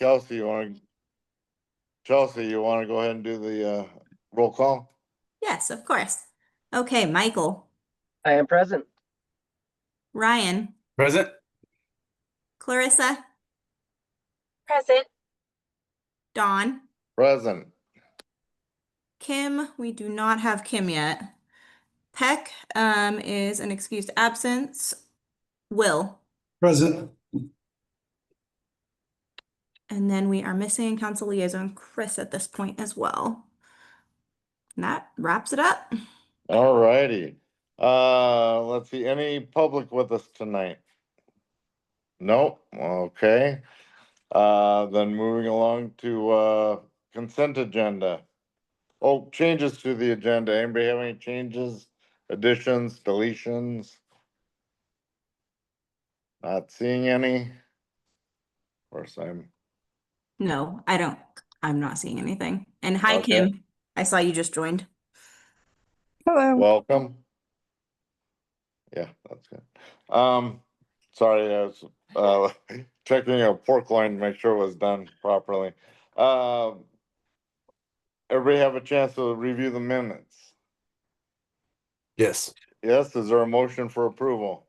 Chelsea, you want to go ahead and do the roll call? Yes, of course. Okay, Michael, I am present. Ryan, Present. Clarissa, Present. Dawn, Present. Kim, we do not have Kim yet. Peck is an excused absence. Will, Present. and then we are missing council liaison Chris at this point as well. And that wraps it up. All righty. Let's see, any public with us tonight? Nope, okay. Then moving along to consent agenda. Oh, changes to the agenda. Anybody have any changes, additions, deletions? Not seeing any. Of course, No, I'm not seeing anything. And hi, Okay. Kim. I saw you just joined. Hello. welcome. Yeah, that's good. Sorry, I was checking a pork loin to make sure it was done properly. Everybody have a chance to review the minutes? Yes. Yes, is there a motion for approval?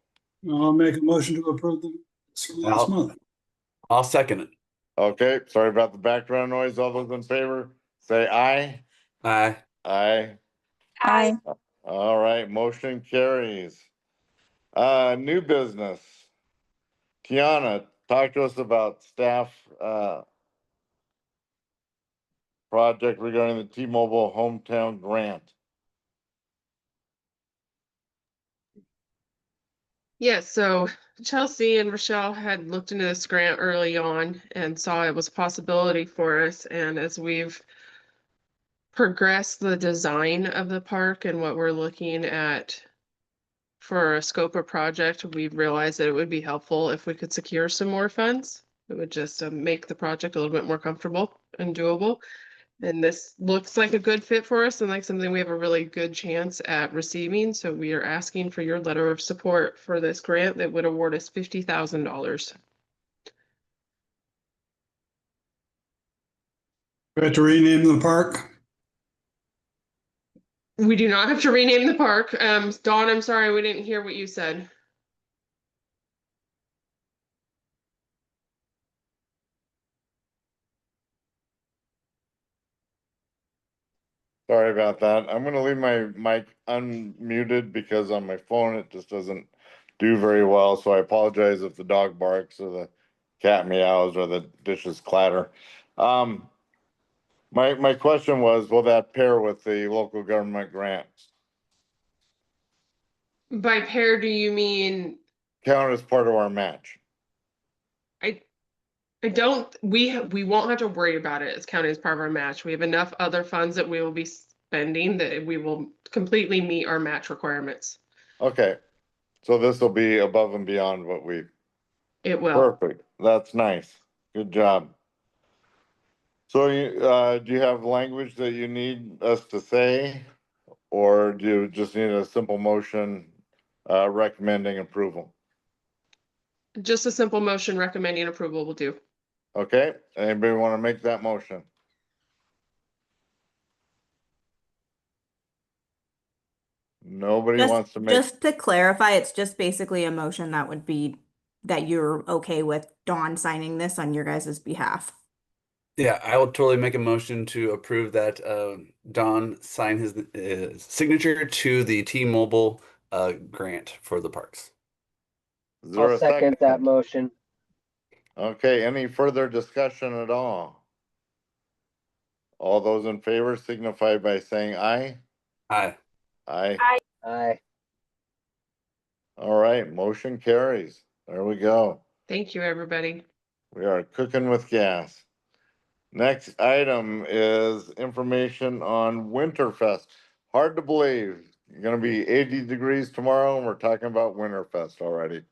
I'll make a motion to approve the minutes from last month. I'll second it. Okay, sorry about the background noise. All those in favor, say aye. Aye. Aye. Aye. All right, motion carries. New business. Tiana, talk to us about staff project regarding the T-Mobile hometown grant. Yes, so Chelsea and Rochelle had looked into this grant early on and saw it was a possibility for us. And as we've progressed the design of the park and what we're looking at for a scope of project, we realized that it would be helpful if we could secure some more funds. It would just make the project a little bit more comfortable and doable. And this looks like a good fit for us and like something we have a really good chance at receiving. So we are asking for your letter of support for this grant that would award us $50,000. We have to rename the park. We do not have to rename the park. Dawn, I'm sorry, we didn't hear what you said. Sorry about that. I'm gonna leave my mic unmuted because on my phone it just doesn't do very well. So I apologize if the dog barks or the cat meows or the dishes clatter. My question was, will that pair with the local government grants? By pair, do you mean Count as part of our match? I don't, we won't have to worry about it as counting as part of our match. We have enough other funds that we will be spending that we will completely meet our match requirements. Okay, so this will be above and beyond what we, It will. perfect, that's nice, good job. So you, do you have language that you need us to say? Or do you just need a simple motion, recommending approval? Just a simple motion recommending approval will do. Okay, anybody want to make that motion? Nobody wants to make, Just to clarify, it's just basically a motion that would be that you're okay with Dawn signing this on your guys' behalf. Yeah, I will totally make a motion to approve that Don sign his signature to the T-Mobile grant for the parks. is there I'll a second that second? motion. Okay, any further discussion at all? All those in favor signify by saying aye. Aye. Aye. Aye. All right, motion carries. There we go. Thank you, everybody. We are cooking with gas. Next item is information on Winterfest. Hard to believe, gonna be 80 degrees tomorrow and we're talking about Winterfest already.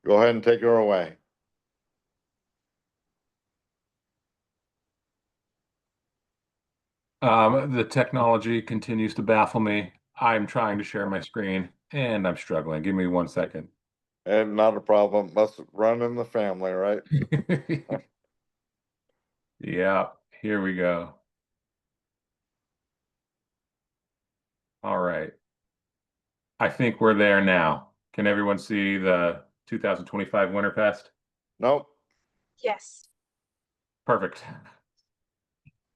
Go ahead and take her away. The technology continues to baffle me. I'm trying to share my screen and I'm struggling. Give me 1 second. And not a problem. Must run in the family, right? Yeah, here we go. All right. I think we're there now. Can everyone see the 2025 Winterfest? Nope. Yes. Perfect.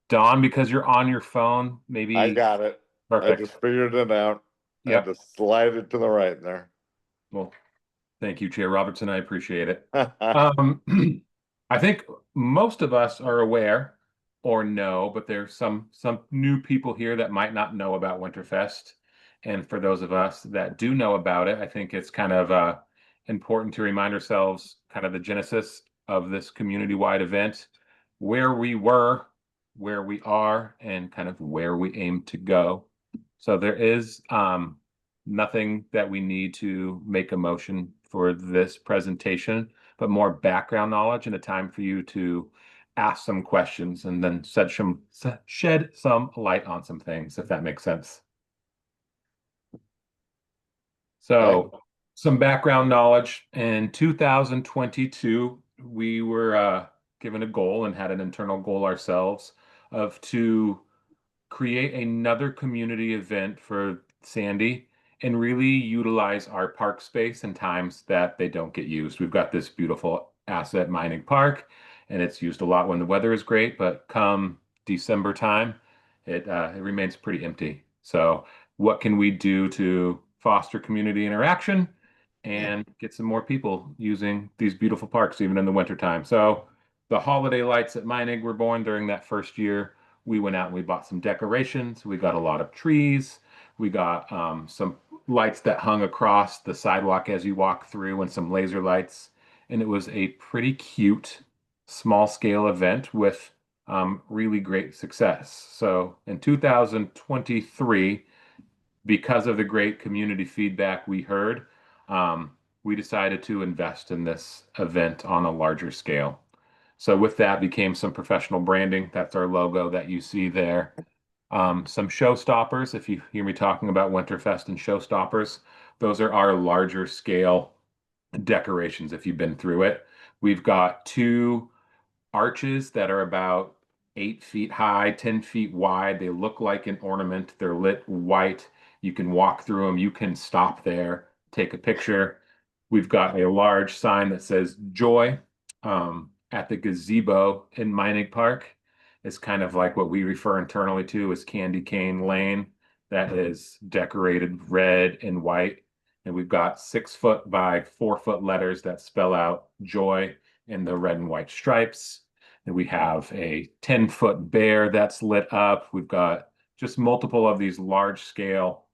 Dawn, because you're on your phone, maybe. I got it. I Perfect. just figured it out. I Yep. just slide it to the right there. Well, thank you, Chair Robertson. I appreciate it. I think most of us are aware or know, but there's some new people here that might not know about Winterfest. And for those of us that do know about it, I think it's kind of important to remind ourselves kind of the genesis of this community-wide event, where we were, where we are, and kind of where we aim to go. So there is nothing that we need to make a motion for this presentation, but more background knowledge and a time for you to ask some questions and then shed some light on some things, if that makes sense. So some background knowledge. In 2022, we were given a goal and had an internal goal ourselves of to create another community event for Sandy and really utilize our park space in times that they don't get used. We've got this beautiful asset, Mining Park, and it's used a lot when the weather is great, but come December time, it remains pretty empty. So what can we do to foster community interaction and get some more people using these beautiful parks even in the wintertime? So the holiday lights at Meinig were born during that first year. We went out and we bought some decorations. We got a lot of trees. We got some lights that hung across the sidewalk as you walk through and some laser lights. And it was a pretty cute, small scale event with really great success. So in 2023, because of the great community feedback we heard, we decided to invest in this event on a larger scale. So with that became some professional branding. That's our logo that you see there. Some showstoppers. If you hear me talking about Winterfest and showstoppers, those are our larger scale decorations if you've been through it. We've got 2 arches that are about 8 feet high, 10 feet wide. They look like an ornament. They're lit white. You can walk through them. You can stop there, take a picture. We've got a large sign that says Joy at the gazebo in Meinig Park. It's kind of like what we refer internally to as Candy Cane Lane. That is decorated red and white. And we've got 6-foot by 4-foot letters that spell out joy in the red and white stripes. And we have a 10-foot bear that's lit up. We've got just multiple of these large scale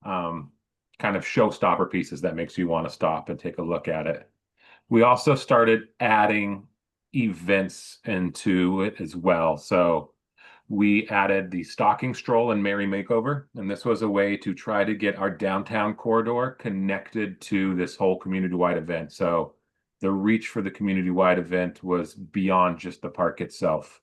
kind of showstopper pieces that makes you want to stop and take a look at it. We also started adding events into it as well. So we added the stocking stroll and Merry Makeover, and this was a way to try to get our downtown corridor connected to this whole community-wide event. So the reach for the community-wide event was beyond just the park itself.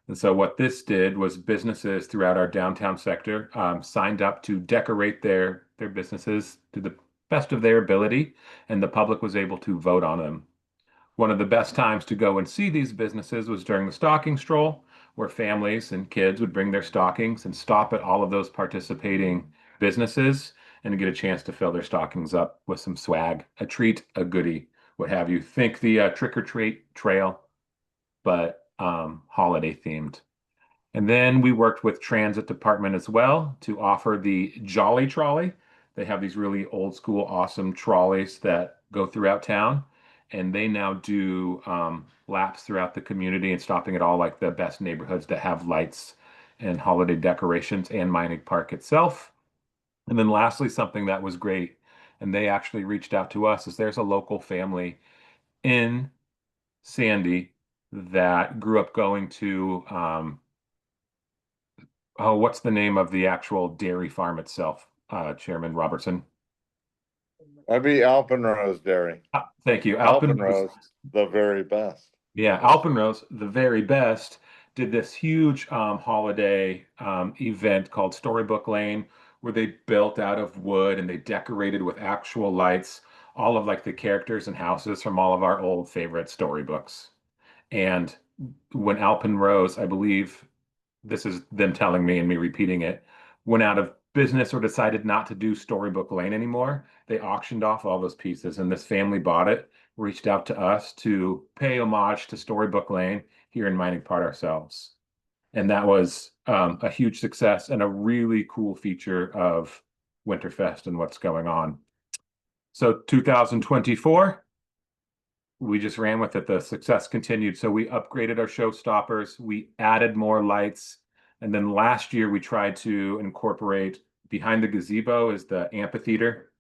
And so what this did was businesses throughout our downtown sector signed up to decorate their businesses to the best of their ability, and the public was able to vote on them. One of the best times to go and see these businesses was during the stocking stroll, where families and kids would bring their stockings and stop at all of those participating businesses and get a chance to fill their stockings up with some swag, a treat, a goodie, what have you. Think the trick or treat trail, but holiday themed. And then we worked with transit department as well to offer the Jolly Trolley. They have these really old school, awesome trolleys that go throughout town. And they now do laps throughout the community and stopping at all like the best neighborhoods that have lights and holiday decorations and Meinig Park itself. And then lastly, something that was great, and they actually reached out to us, is there's a local family in Sandy that grew up going to, what's the name of the actual dairy farm itself, Chairman Robertson? That'd be Alpenrose Dairy. Thank you. Alpenrose, the very best. Yeah, Alpenrose, the very best, did this huge holiday event called Storybook Lane, where they built out of wood and they decorated with actual lights all of like the characters and houses from all of our old favorite storybooks. And when Alpenrose, I believe this is them telling me and me repeating it, went out of business or decided not to do Storybook Lane anymore, they auctioned off all those pieces, and this family bought it, reached out to us to pay homage to Storybook Lane here in Mining Park ourselves. And that was a huge success and a really cool feature of Winterfest and what's going on. So 2024, we just ran with it. The success continued. So we upgraded our showstoppers, we added more lights, and then last year we tried to incorporate behind the gazebo is the amphitheater,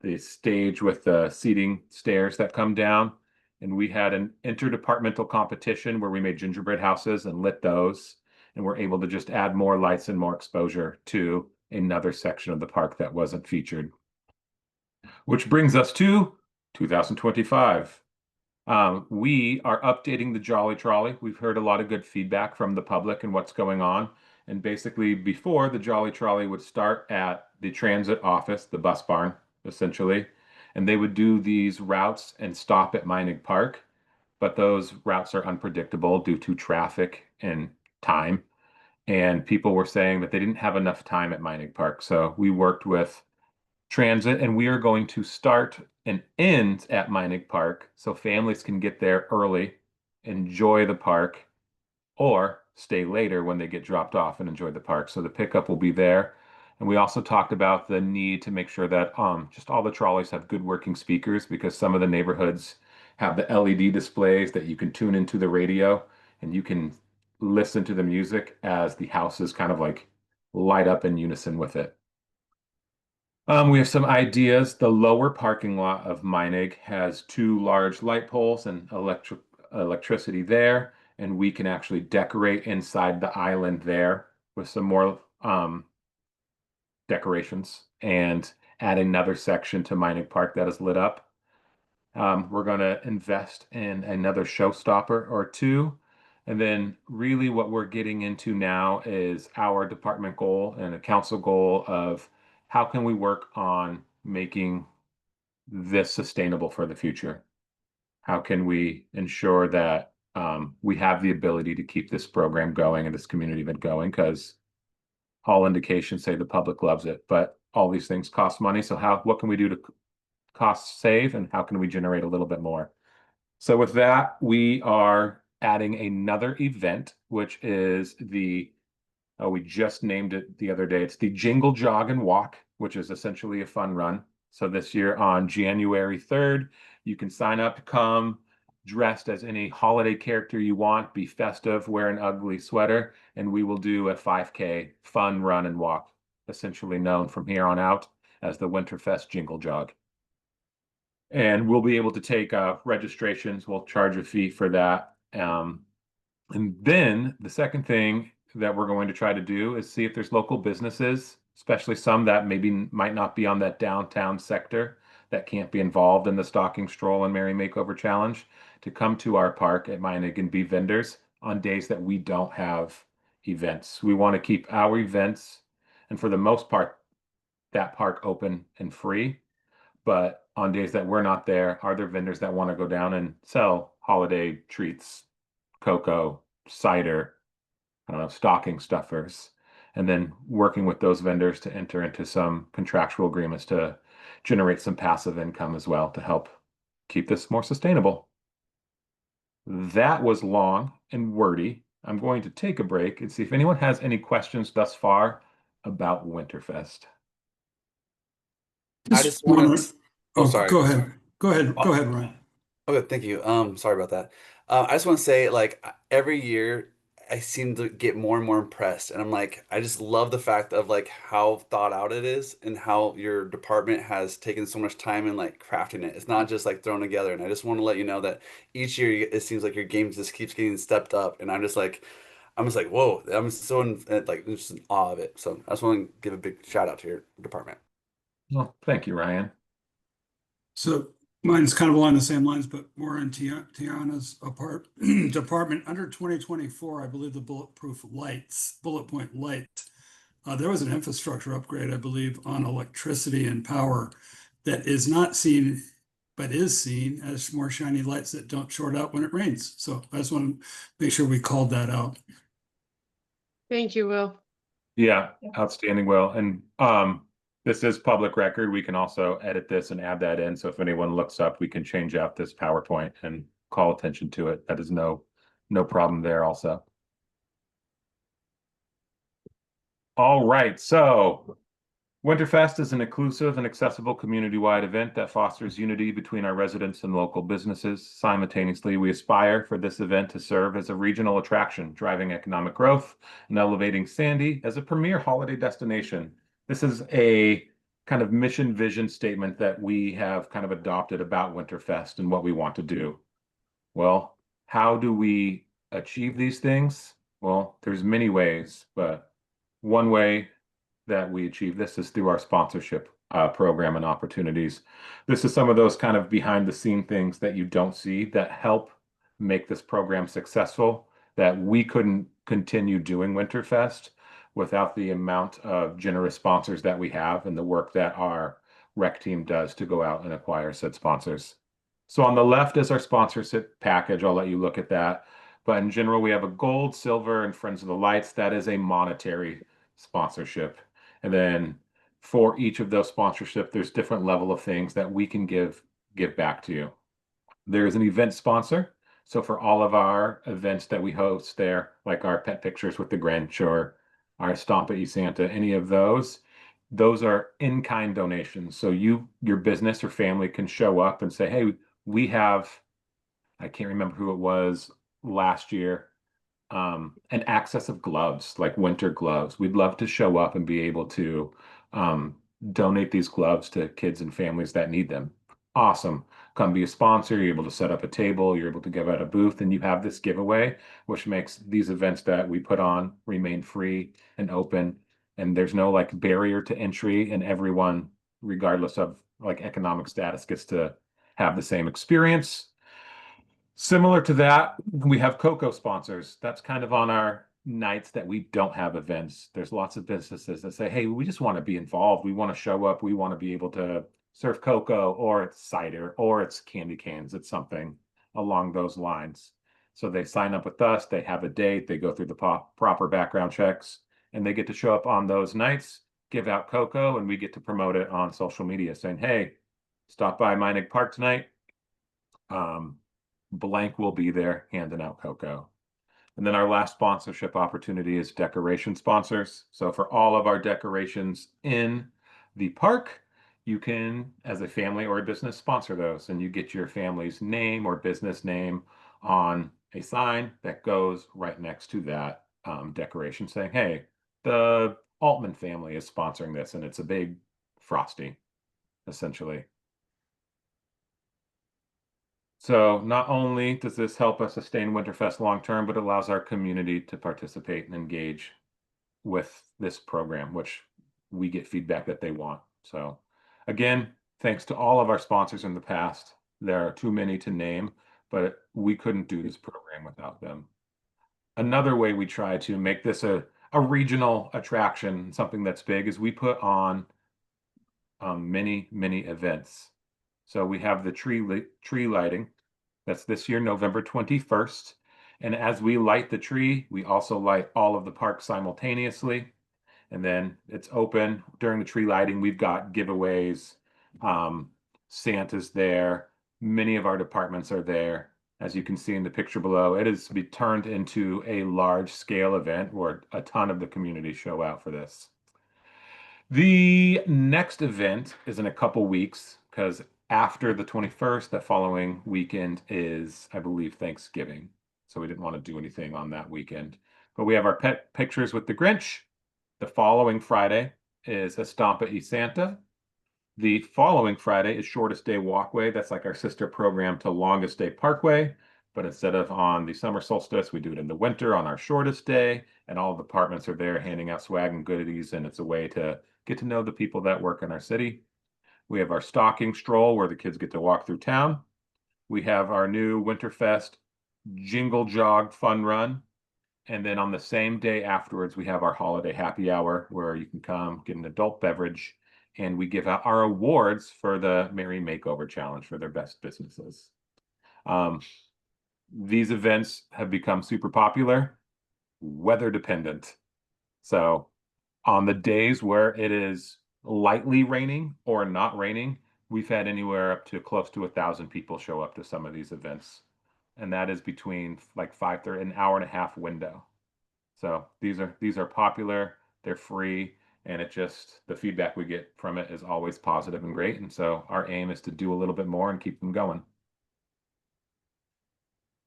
the stage with the seating stairs that come down. And we had an interdepartmental competition where we made gingerbread houses and lit those. And we're able to just add more lights and more exposure to another section of the park that wasn't featured. Which brings us to 2025. We are updating the Jolly Trolley. We've heard a lot of good feedback from the public and what's going on. And basically before, the Jolly Trolley would start at the transit office, the bus barn, essentially. And they would do these routes and stop at Meinig Park. But those routes are unpredictable due to traffic and time. And people were saying that they didn't have enough time at Meinig Park. So we worked with transit, and we are going to start and end at Meinig Park so families can get there early, enjoy the park, or stay later when they get dropped off and enjoy the park. So the pickup will be there. And we also talked about the need to make sure that just all the trolleys have good working speakers, because some of the neighborhoods have the LED displays that you can tune into the radio and you can listen to the music as the houses kind of like light up in unison with it. We have some ideas. The lower parking lot of Meinig has 2 large light poles and electricity there, and we can actually decorate inside the island there with some more decorations and add another section to Meinig Park that is lit up. We're going to invest in another showstopper or 2. And then really what we're getting into now is our department goal and a council goal of how can we work on making this sustainable for the future? How can we ensure that we have the ability to keep this program going and this community event going? Because all indications say the public loves it, but all these things cost money. So what can we do to cost save, and how can we generate a little bit more? So with that, we are adding another event, which is we just named it the other day. It's the Jingle Jog and Walk, which is essentially a fun run. So this year on January 3rd, you can sign up, come dressed as any holiday character you want, be festive, wear an ugly sweater, and we will do a 5K fun run and walk, essentially known from here on out as the Winterfest Jingle Jog. And we'll be able to take registrations. We'll charge a fee for that. And then the second thing that we're going to try to do is see if there's local businesses, especially some that maybe might not be on that downtown sector, that can't be involved in the Stocking Stroll and Merry Makeover Challenge, to come to our park at Meinig and be vendors on days that we don't have events. We want to keep our events, and for the most part, that park open and free. But on days that we're not there, are there vendors that want to go down and sell holiday treats, cocoa, cider, I don't know, stocking stuffers, and then working with those vendors to enter into some contractual agreements to generate some passive income as well to help keep this more sustainable. That was long and wordy. I'm going to take a break and see if anyone has any questions thus far about Winterfest. I just want to. Oh, sorry. Go ahead. Go ahead, Ryan. Okay, thank you. Sorry about that. I just want to say, like, every year I seem to get more and more impressed, and I'm like, I just love the fact of like how thought out it is and how your department has taken so much time in like crafting it. It's not just like thrown together. And I just want to let you know that each year it seems like your game just keeps getting stepped up, and I'm just like, whoa, I'm so just in awe of it. So I just want to give a big shout out to your department. Well, thank you, Ryan. So mine's kind of along the same lines, but more in Tiana's department. Under 2024, I believe the bullet point light, there was an infrastructure upgrade, I believe, on electricity and power that is not seen but is seen as more shiny lights that don't short out when it rains. So I just want to make sure we called that out. Thank you, Will. Yeah, outstanding, Will. And this is public record. We can also edit this and add that in. So if anyone looks up, we can change out this PowerPoint and call attention to it. That is no problem there also. All right, so Winterfest is an inclusive and accessible community-wide event that fosters unity between our residents and local businesses. Simultaneously, we aspire for this event to serve as a regional attraction, driving economic growth and elevating Sandy as a premier holiday destination. This is a kind of mission vision statement that we have kind of adopted about Winterfest and what we want to do. Well, how do we achieve these things? Well, there's many ways, but one way that we achieve this is through our sponsorship program and opportunities. This is some of those kind of behind the scene things that you don't see that help make this program successful, that we couldn't continue doing Winterfest without the amount of generous sponsors that we have and the work that our rec team does to go out and acquire said sponsors. So on the left is our sponsorship package. I'll let you look at that. But in general, we have a gold, silver, and Friends of the Lights. That is a monetary sponsorship. And then for each of those sponsorship, there's different level of things that we can give back to you. There is an event sponsor. So for all of our events that we host there, like our pet pictures with the Grinch or our Stomp at You Santa, any of those are in-kind donations. So your business or family can show up and say, hey, we have, I can't remember who it was last year, an access of gloves, like winter gloves. We'd love to show up and be able to donate these gloves to kids and families that need them. Awesome. Come be a sponsor. You're able to set up a table. You're able to give out a booth, and you have this giveaway, which makes these events that we put on remain free and open. And there's no like barrier to entry, and everyone, regardless of like economic status, gets to have the same experience. Similar to that, we have Cocoa sponsors. That's kind of on our nights that we don't have events. There's lots of businesses that say, hey, we just want to be involved. We want to show up. We want to be able to serve cocoa, or it's cider, or it's candy canes. It's something along those lines. So they sign up with us. They have a date. They go through the proper background checks, and they get to show up on those nights, give out cocoa, and we get to promote it on social media saying, hey, stop by Meinig Park tonight. Blank will be there handing out cocoa. And then our last sponsorship opportunity is decoration sponsors. So for all of our decorations in the park, you can, as a family or a business, sponsor those, and you get your family's name or business name on a sign that goes right next to that decoration saying, hey, the Altman family is sponsoring this, and it's a big Frosty, essentially. So not only does this help us sustain Winterfest long-term, but it allows our community to participate and engage with this program, which we get feedback that they want. So again, thanks to all of our sponsors in the past. There are too many to name, but we couldn't do this program without them. Another way we try to make this a regional attraction, something that's big, is we put on many events. So we have the tree lighting. That's this year, November 21st. And as we light the tree, we also light all of the parks simultaneously. And then it's open during the tree lighting. We've got giveaways. Santa's there. Many of our departments are there. As you can see in the picture below, it is to be turned into a large scale event where a ton of the community show out for this. The next event is in a couple weeks, because after the 21st, that following weekend is, I believe, Thanksgiving. So we didn't want to do anything on that weekend. But we have our pet pictures with the Grinch. The following Friday is a Stomp at You Santa. The following Friday is Shortest Day Walkway. That's like our sister program to Longest Day Parkway. But instead of on the summer solstice, we do it in the winter on our shortest day. And all the departments are there handing out swag and goodies. And it's a way to get to know the people that work in our city. We have our stocking stroll where the kids get to walk through town. We have our new Winterfest Jingle Jog Fun Run. And then on the same day afterwards, we have our holiday happy hour where you can come get an adult beverage and we give out our awards for the Merry Makeover Challenge for their best businesses. These events have become super popular, weather dependent. So on the days where it is lightly raining or not raining, we've had anywhere up to close to 1,000 people show up to some of these events. And that is between like 5:30, an hour and a half window. So these are popular, they're free, and the feedback we get from it is always positive and great. And so our aim is to do a little bit more and keep them going.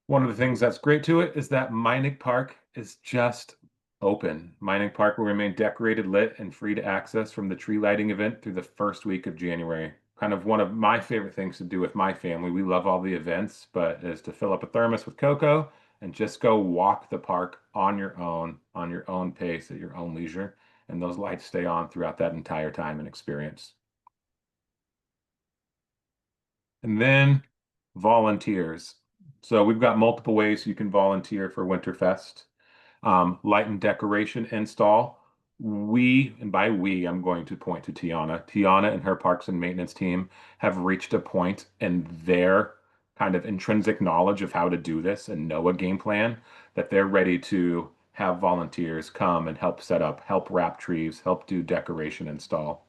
One of the things that's great to it is that Meinig Park is just open. Meinig Park will remain decorated, lit, and free to access from the tree lighting event through the first week of January. Kind of one of my favorite things to do with my family. We love all the events, but is to fill up a thermos with cocoa and just go walk the park on your own pace, at your own leisure. And those lights stay on throughout that entire time and experience. And then volunteers. So we've got multiple ways you can volunteer for Winterfest. Light and decoration install. And by we, I'm going to point to Tiana. Tiana and her parks and maintenance team have reached a point in their kind of intrinsic knowledge of how to do this and know a game plan that they're ready to have volunteers come and help set up, help wrap trees, help do decoration install.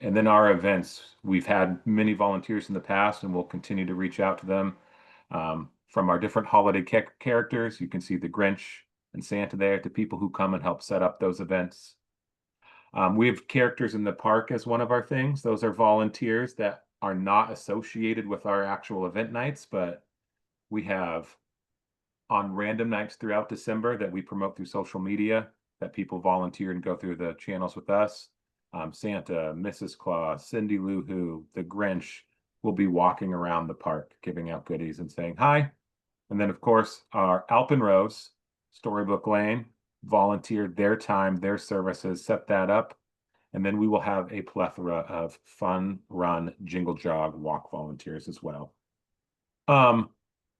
And then our events, we've had many volunteers in the past and we'll continue to reach out to them. From our different holiday characters, you can see the Grinch and Santa there, to people who come and help set up those events. We have characters in the park as one of our things. Those are volunteers that are not associated with our actual event nights, but we have on random nights throughout December that we promote through social media, that people volunteer and go through the channels with us. Santa, Mrs. Claus, Cindy Lou Who, the Grinch will be walking around the park, giving out goodies and saying hi. And then, of course, our Alpenrose, Storybook Lane, volunteered their time, their services, set that up. And then we will have a plethora of fun, run, jingle jog, walk volunteers as well.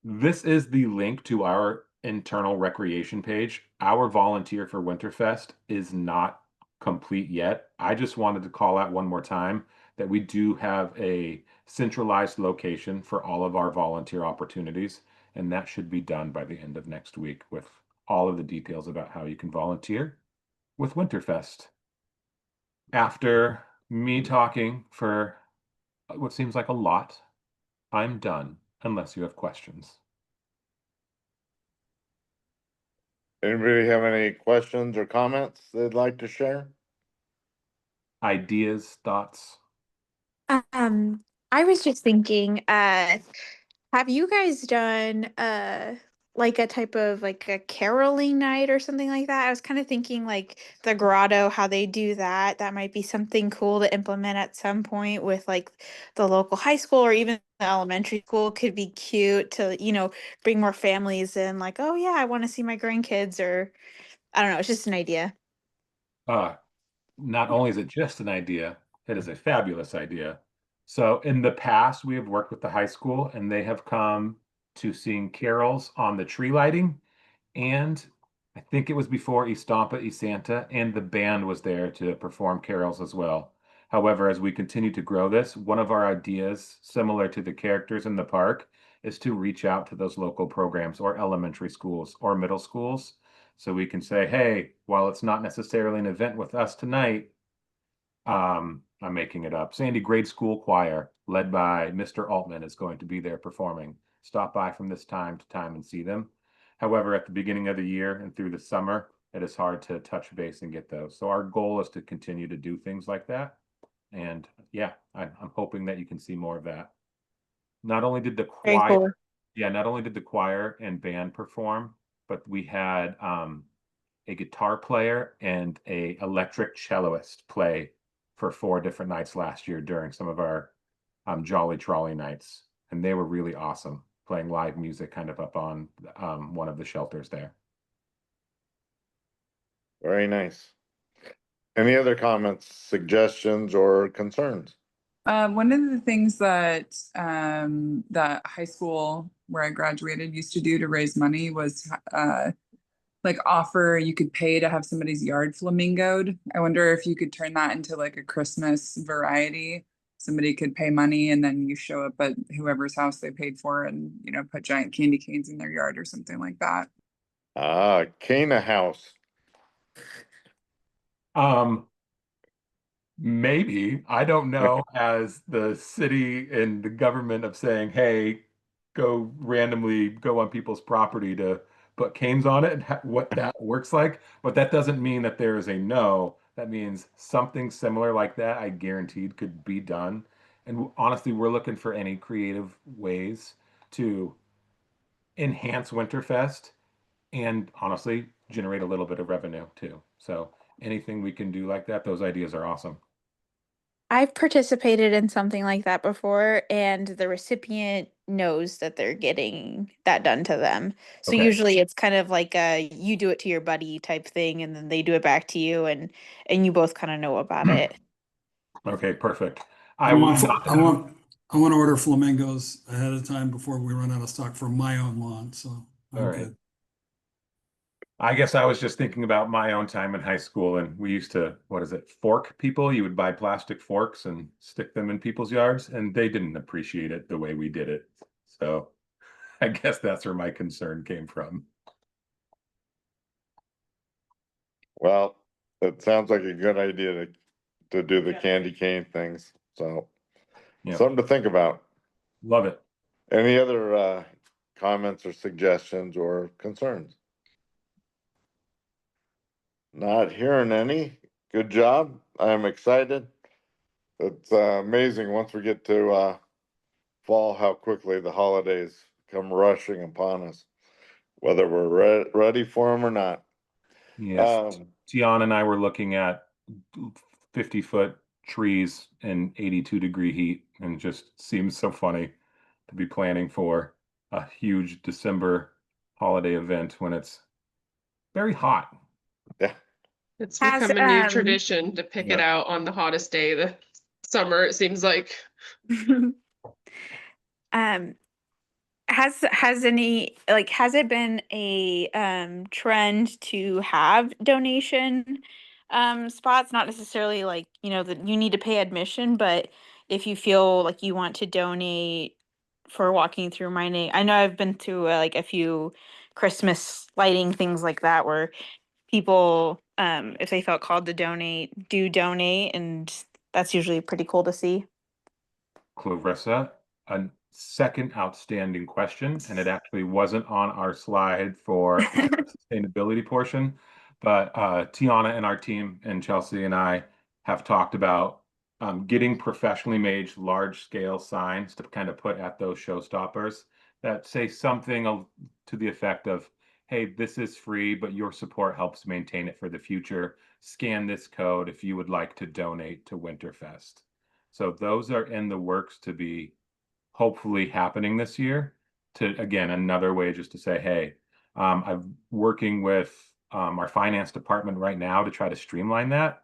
This is the link to our internal recreation page. Our volunteer for Winterfest is not complete yet. I just wanted to call out one more time that we do have a centralized location for all of our volunteer opportunities, and that should be done by the end of next week with all of the details about how you can volunteer with Winterfest. After me talking for what seems like a lot, I'm done, unless you have questions. Anybody have any questions or comments they'd like to share? Ideas, thoughts? I was just thinking, have you guys done like a type of like a caroling night or something like that? I was kind of thinking like the grotto, how they do that. That might be something cool to implement at some point with like the local high school or even the elementary school. Could be cute to, bring more families in, like, oh yeah, I want to see my grandkids, or I don't know, it's just an idea. Not only is it just an idea, it is a fabulous idea. So in the past, we have worked with the high school and they have come to sing carols on the tree lighting. And I think it was before Estampa y Santa, and the band was there to perform carols as well. However, as we continue to grow this, one of our ideas, similar to the characters in the park, is to reach out to those local programs or elementary schools or middle schools. So we can say, hey, while it's not necessarily an event with us tonight, I'm making it up. Sandy Grade School Choir, led by Mr. Altman, is going to be there performing. Stop by from this time to time and see them. However, at the beginning of the year and through the summer, it is hard to touch base and get those. So our goal is to continue to do things like that. And yeah, I'm hoping that you can see more of that. Not only did the Very choir, cool. not only did the choir and band perform, but we had a guitar player and a electric celloist play for 4 different nights last year during some of our Jolly Trolley nights. And they were really awesome, playing live music kind of up on one of the shelters there. Very nice. Any other comments, suggestions, or concerns? One of the things that that high school where I graduated used to do to raise money was like offer you could pay to have somebody's yard flamingoed. I wonder if you could turn that into like a Christmas variety. Somebody could pay money and then you show up at whoever's house they paid for and, you know, put giant candy canes in their yard or something like that. Cana House. Maybe, I don't know, as the city and the government of saying, hey, go randomly go on people's property to put canes on it, and what that works like. But that doesn't mean that there is a no. That means something similar like that, I guaranteed could be done. And honestly, we're looking for any creative ways to enhance Winterfest and honestly generate a little bit of revenue too. So anything we can do like that, those ideas are awesome. I've participated in something like that before, and the recipient knows that they're getting that done to them. So Okay. usually it's kind of like a you do it to your buddy type thing, and then they do it back to you, and you both kind of know about it. Okay, perfect. I I will want, not I want, I want to order flamingos ahead of time before we run out of stock for my own lawn, so I'm All right. good. I guess I was just thinking about my own time in high school, and we used to, what is it, fork people? You would buy plastic forks and stick them in people's yards, and they didn't appreciate it the way we did it. So I guess that's where my concern came from. Well, it sounds like a good idea to do the candy cane things, so Yeah, something to think about. love it. Any other comments or suggestions or concerns? Not hearing any. Good job. I'm excited. It's amazing once we get to fall, how quickly the holidays come rushing upon us, whether we're ready for them or not. Yes, Tiana and I were looking at 50-foot trees in 82-degree heat, and it just seems so funny to be planning for a huge December holiday event when it's very hot. Yeah. It's Has, become a new tradition to pick it Yep. out on the hottest day of the summer, it seems like. Um, has it been a trend to have donation spots? Not necessarily like, you know, that you need to pay admission, but if you feel like you want to donate for walking through my name. I know I've been to like a few Christmas lighting things like that where people if they felt called to donate, do donate, and that's usually pretty cool to see. Clarissa, a second outstanding question, and it actually wasn't on our slide for the sustainability portion, but Tiana and our team and Chelsea and I have talked about getting professionally made large scale signs to kind of put at those showstoppers that say something to the effect of, hey, this is free, but your support helps maintain it for the future. Scan this code if you would like to donate to Winterfest. So those are in the works to be hopefully happening this year. To again, another way just to say, hey, I'm working with our finance department right now to try to streamline that.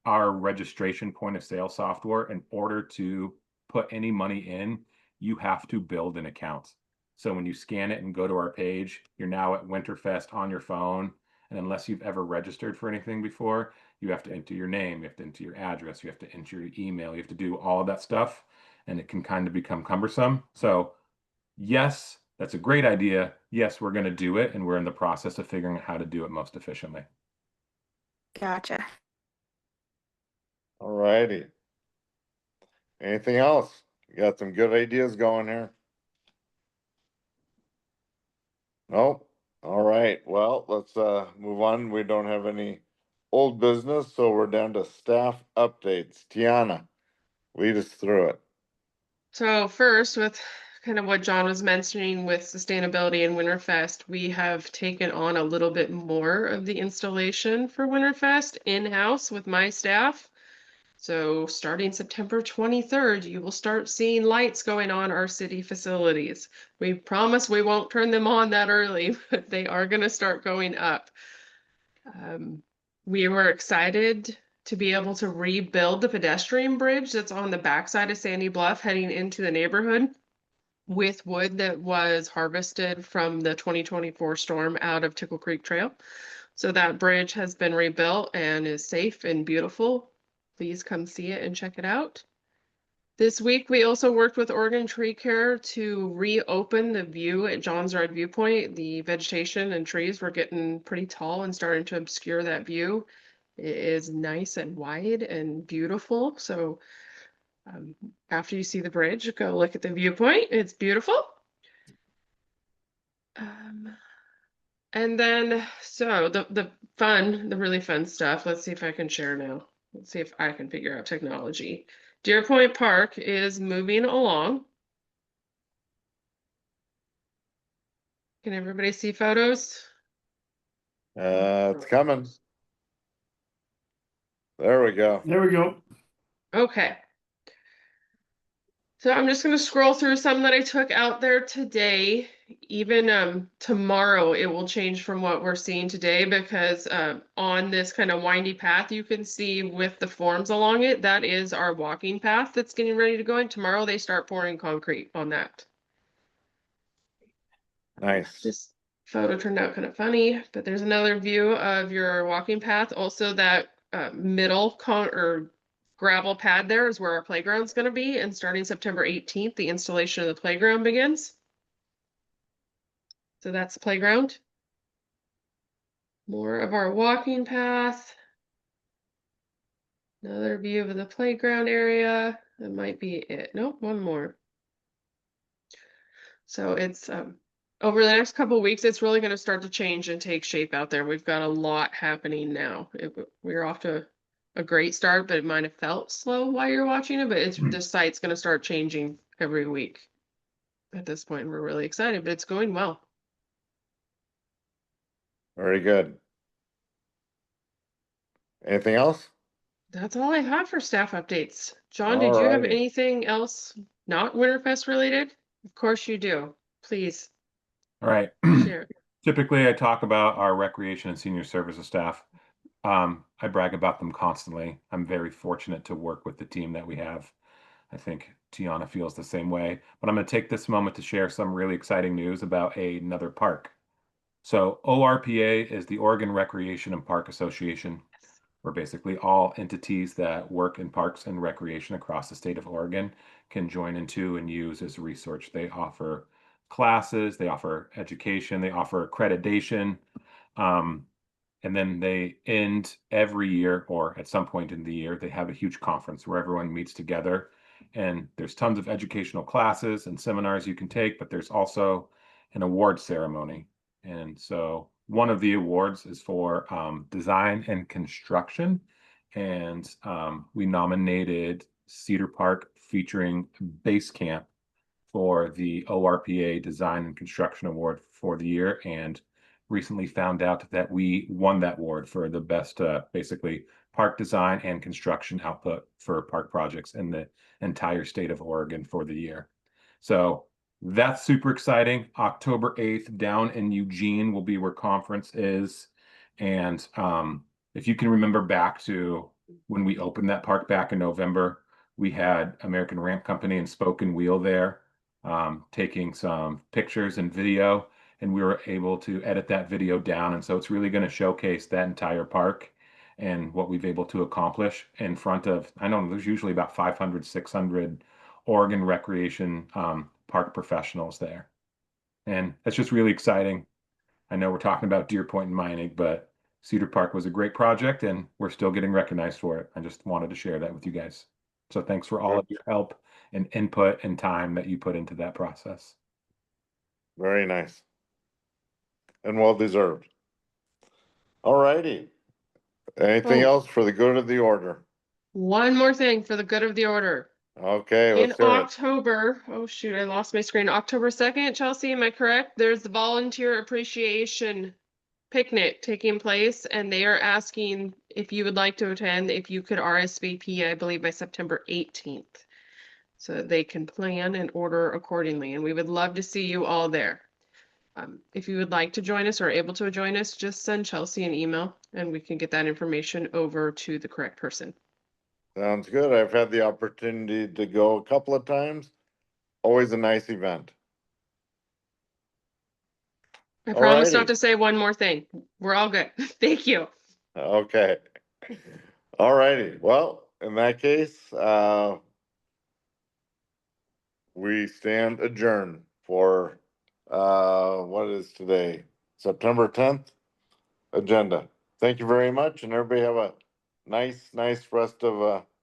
Our registration point of sale software, in order to put any money in, you have to build an account. So when you scan it and go to our page, you're now at Winterfest on your phone. And unless you've ever registered for anything before, you have to enter your name, you have to enter your address, you have to enter your email, you have to do all of that stuff, and it can kind of become cumbersome. So yes, that's a great idea. Yes, we're going to do it, and we're in the process of figuring out how to do it most efficiently. Gotcha. All righty. Anything else? You got some good ideas going here? Nope. All right, well, let's move on. We don't have any old business, so we're down to staff updates. Tiana, lead us through it. So first, with kind of what John was mentioning with sustainability and Winterfest, we have taken on a little bit more of the installation for Winterfest in-house with my staff. So starting September 23rd, you will start seeing lights going on our city facilities. We promise we won't turn them on that early, but they are going to start going up. We were excited to be able to rebuild the pedestrian bridge that's on the backside of Sandy Bluff heading into the neighborhood. with wood that was harvested from the 2024 storm out of Tickle Creek Trail. So that bridge has been rebuilt and is safe and beautiful. Please come see it and check it out. This week, we also worked with Oregon Tree Care to reopen the view at Johns Ride Viewpoint. The vegetation and trees were getting pretty tall and starting to obscure that view. It is nice and wide and beautiful. So after you see the bridge, go look at the viewpoint. It's beautiful. And then, so the really fun stuff. Let's see if I can share now. Let's see if I can figure out technology. Deer Point Park is moving along. Can everybody see photos? It's coming. There we go. There we go. Okay. So I'm just going to scroll through some that I took out there today. Even tomorrow it will change from what we're seeing today, because on this kind of windy path you can see with the forms along it, that is our walking path that's getting ready to go in. Tomorrow they start pouring concrete on that. Nice. This photo turned out kind of funny, but there's another view of your walking path. Also, that middle gravel pad there is where our playground's going to be, and starting September 18th, the installation of the playground begins. So that's the playground. More of our walking path. Another view of the playground area. That might be it. Nope, one more. So it's over the next couple of weeks, it's really going to start to change and take shape out there. We've got a lot happening now. We're off to a great start, but it might have felt slow while you're watching it, but the site's going to start changing every week at this point. We're really excited, but it's going well. Very good. Anything else? That's all I have for staff updates. John, did you have Alrighty. anything else not Winterfest related? Of course you do. Please All right. share. Typically, I talk about our recreation and senior services staff. I brag about them constantly. I'm very fortunate to work with the team that we have. I think Tiana feels the same way. But I'm going to take this moment to share some really exciting news about another park. So ORPA is the Oregon Recreation and Park Association. Where basically all entities that work in parks and recreation across the state of Oregon can join into and use as research. They offer classes, they offer education, they offer accreditation. And then they end every year, or at some point in the year, they have a huge conference where everyone meets together. And there's tons of educational classes and seminars you can take, but there's also an award ceremony. And so one of the awards is for design and construction. And we nominated Cedar Park featuring Base Camp for the ORPA Design and Construction Award for the year. And recently found out that we won that award for the best, basically, park design and construction output for park projects in the entire state of Oregon for the year. So that's super exciting. October 8th down in Eugene will be where conference is. And if you can remember back to when we opened that park back in November, we had American Ramp Company and Spoke and Wheel there taking some pictures and video, and we were able to edit that video down. And so it's really going to showcase that entire park and what we've able to accomplish in front of, I know there's usually about 500, 600 Oregon recreation park professionals there. And that's just really exciting. I know we're talking about Deer Point and Meinig, but Cedar Park was a great project and we're still getting recognized for it. I just wanted to share that with you guys. So thanks for all of your help and input and time that you put into that process. Very nice. And well deserved. All righty. Anything Oh. else for the good of the order? One more thing for the good of the order. Okay, In let's hear it. October, oh shoot, I lost my screen. October 2nd, Chelsea, am I correct? There's the volunteer appreciation picnic taking place, and they are asking if you would like to attend, if you could RSVP, I believe by September 18th. So that they can plan and order accordingly, and we would love to see you all there. If you would like to join us or are able to join us, just send Chelsea an email and we can get that information over to the correct person. Sounds good. I've had the opportunity to go a couple of times. Always a nice event. I promise not Alrighty. to say one more thing. We're all good. Thank you. Okay. Alrighty, well, in that case, we stand adjourned for, what is today? September 10th agenda. Thank you very much, and everybody have a nice rest of,